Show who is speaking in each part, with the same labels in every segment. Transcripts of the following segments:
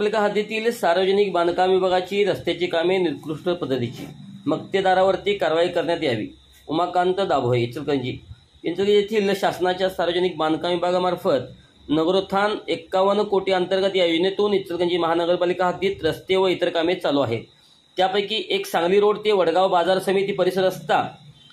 Speaker 1: महानगरपालिका हद्दीतील सार्वजनिक बांधकाम विभागाची रस्त्याची कामे निकृष्ट पद्धतीची, मक्तेदारावरती कारवाई करण्यात यावी. उमाकांत दाभोळे, इचलकरंजी येथील शासनाच्या सार्वजनिक बांधकाम विभागामार्फत नगरोत्थान 51 कोटी अंतर्गत या योजनेतून इचलकरंजी महानगरपालिका हद्दीत रस्ते व इतर कामे चालू आहेत. त्यापैकी एक सांगली रोड ते वडगाव बाजार समिती परिसर रस्ता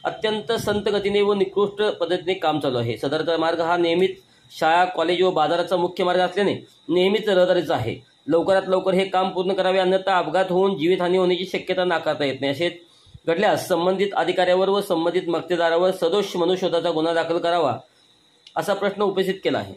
Speaker 1: अत्यंत संत गतीने व निकृष्ट पद्धतीने काम चालू आहे. सदरचा मार्ग हा नेहमीच शाळा, कॉलेज व बाजाराचा मुख्य मार्ग असल्याने नेहमीच रहदारीचा आहे. लवकरात लवकर हे काम पूर्ण करावे, अन्यथा अपघात होऊन जीवितहानी होण्याची शक्यता नाकारता येत नाही. असे घडल्यास संबंधित अधिकाऱ्यावर व संबंधित मक्तेदारावर सदोष मनुष्यवधाचा गुन्हा दाखल करावा असा प्रश्न उपस्थित केला आहे.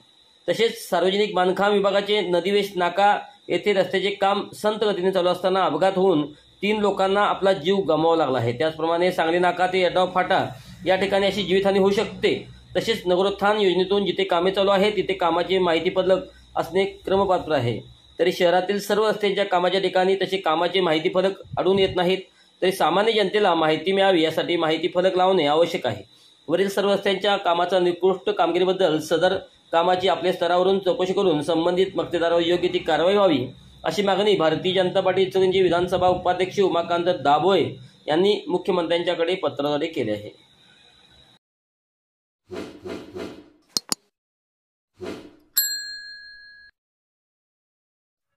Speaker 1: तसेच सार्वजनिक बांधकाम विभागाचे नदीवेश नाका येथे रस्त्याचे काम संत गतीने चालू असताना अपघात होऊन 3 लोकांना आपला जीव गमवावा लागला आहे. त्याचप्रमाणे सांगली नाका ते यड्राव फाटा या ठिकाणी अशी जीवितहानी होऊ शकते. तसेच नगरोत्थान योजनेतून जिथे कामे चालू आहेत तिथे कामाचे माहिती फलक असणे क्रमपात्र आहे. तरी शहरातील सर्व रस्त्यांच्या कामाच्या ठिकाणी तसे कामाचे माहिती फलक आढळून येत नाहीत. तरी सामान्य जनतेला माहिती मिळावी यासाठी माहिती फलक लावणे आवश्यक आहे. वरील सर्व रस्त्यांच्या कामाचा निकृष्ट कामगिरीबद्दल सदर कामाची आपल्या स्तरावरून चौकशी करून संबंधित मक्तेदारावर योग्य ती कारवाई व्हावी अशी मागणी भारतीय जनता पार्टी इचलकरंजी विधानसभा उपाध्यक्ष उमाकांत दाभोळे यांनी मुख्यमंत्र्यांच्याकडे पत्राद्वारे केली आहे.